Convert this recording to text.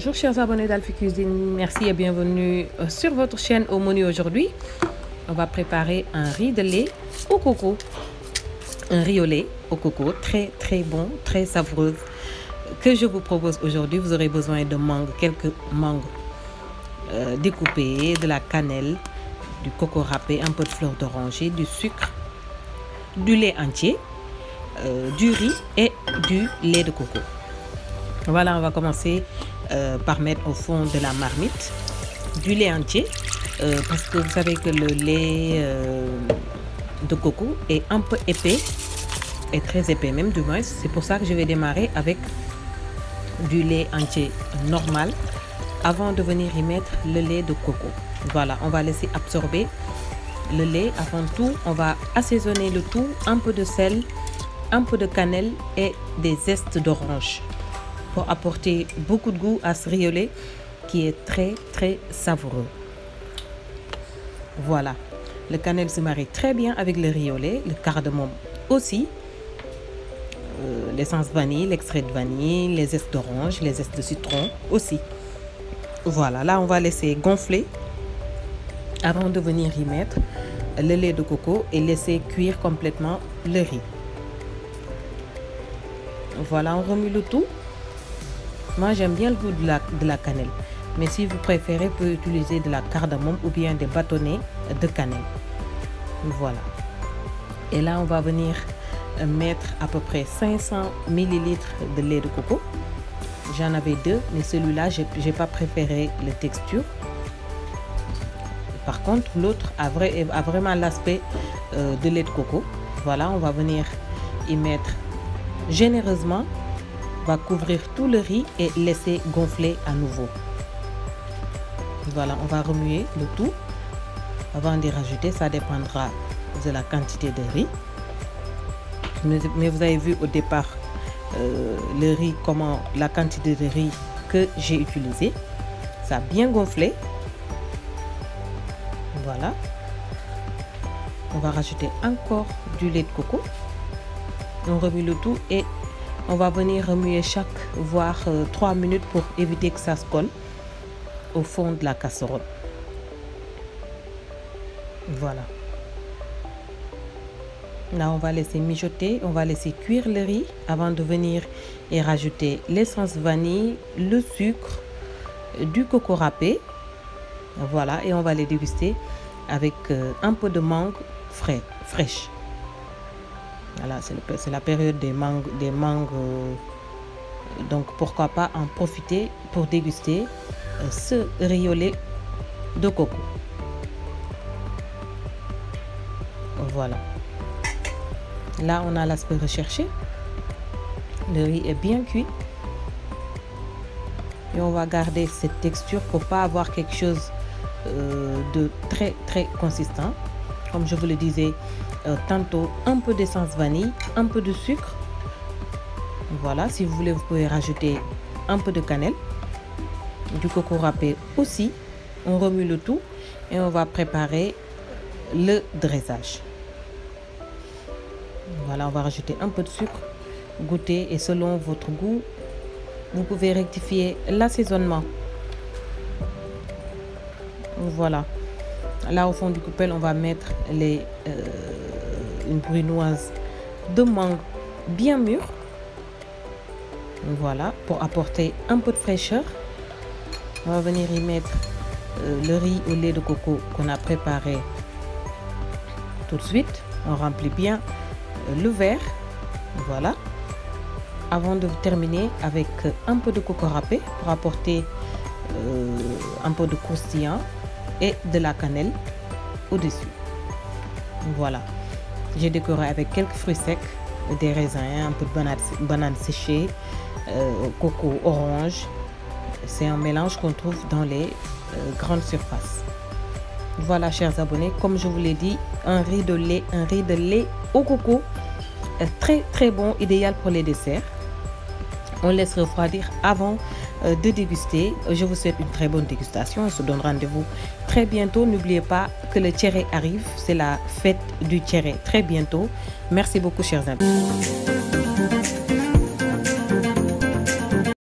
Bonjour chers abonnés d'Alphie Cuisine, merci et bienvenue sur votre chaîne. Au menu aujourd'hui, on va préparer un riz de lait au coco. Un riz au lait au coco, très bon, très savoureuse, que je vous propose aujourd'hui. Vous aurez besoin de mangue, quelques mangues découpées, de la cannelle, du coco râpé, un peu de fleur d'oranger, du sucre, du lait entier, du riz et du lait de coco. Voilà, on va commencer par mettre au fond de la marmite du lait entier parce que vous savez que le lait de coco est un peu épais, et très épais même du moins. C'est pour ça que je vais démarrer avec du lait entier normal avant de venir y mettre le lait de coco. Voilà, on va laisser absorber le lait. Avant tout, on va assaisonner le tout, un peu de sel, un peu de cannelle et des zestes d'orange pour apporter beaucoup de goût à ce riz au lait qui est très savoureux. Voilà, le cannelle se marie très bien avec le riz au lait, le cardamome aussi, l'essence vanille, l'extrait de vanille, les zestes d'orange, les zestes de citron aussi. Voilà, là on va laisser gonfler avant de venir y mettre le lait de coco et laisser cuire complètement le riz. Voilà, on remue le tout. Moi j'aime bien le goût de la cannelle, mais si vous préférez, vous pouvez utiliser de la cardamome ou bien des bâtonnets de cannelle. Voilà, et là on va venir mettre à peu près 500 ml de lait de coco. J'en avais deux, mais celui-là j'ai pas préféré la texture. Par contre l'autre a vraiment l'aspect de lait de coco. Voilà, on va venir y mettre généreusement. On va couvrir tout le riz et laisser gonfler à nouveau. Voilà, on va remuer le tout avant d'y rajouter. Ça dépendra de la quantité de riz. Mais vous avez vu au départ le riz, la quantité de riz que j'ai utilisé. Ça a bien gonflé. Voilà. On va rajouter encore du lait de coco. On remue le tout et on va venir remuer voire 3 minutes pour éviter que ça se colle au fond de la casserole. Voilà. Là, on va laisser mijoter, on va laisser cuire le riz avant de venir y rajouter l'essence vanille, le sucre, du coco râpé. Voilà, et on va les déguster avec un peu de mangue fraîche. Voilà, c'est la période des mangues, donc pourquoi pas en profiter pour déguster ce riz au lait de coco. Voilà, là on a l'aspect recherché, le riz est bien cuit et on va garder cette texture pour pas avoir quelque chose de très consistant. Comme je vous le disais tantôt, un peu d'essence vanille, un peu de sucre. Voilà, si vous voulez, vous pouvez rajouter un peu de cannelle, du coco râpé aussi. On remue le tout et on va préparer le dressage. Voilà, on va rajouter un peu de sucre, goûter, et selon votre goût, vous pouvez rectifier l'assaisonnement. Voilà. Là au fond du coupelle, on va mettre une brunoise de mangue bien mûre. Voilà, pour apporter un peu de fraîcheur. On va venir y mettre le riz au lait de coco qu'on a préparé tout de suite. On remplit bien le verre. Voilà. Avant de terminer avec un peu de coco râpé pour apporter un peu de croustillant et de la cannelle au-dessus. Voilà, j'ai décoré avec quelques fruits secs, des raisins, un peu de bananes séchées, coco orange. C'est un mélange qu'on trouve dans les grandes surfaces. Voilà chers abonnés, comme je vous l'ai dit, un riz de lait au coco, très bon, idéal pour les desserts. On laisse refroidir avant de déguster. Je vous souhaite une très bonne dégustation. On se donne rendez-vous très bientôt. N'oubliez pas que le Tchéré arrive. C'est la fête du Tchéré très bientôt. Merci beaucoup chers amis.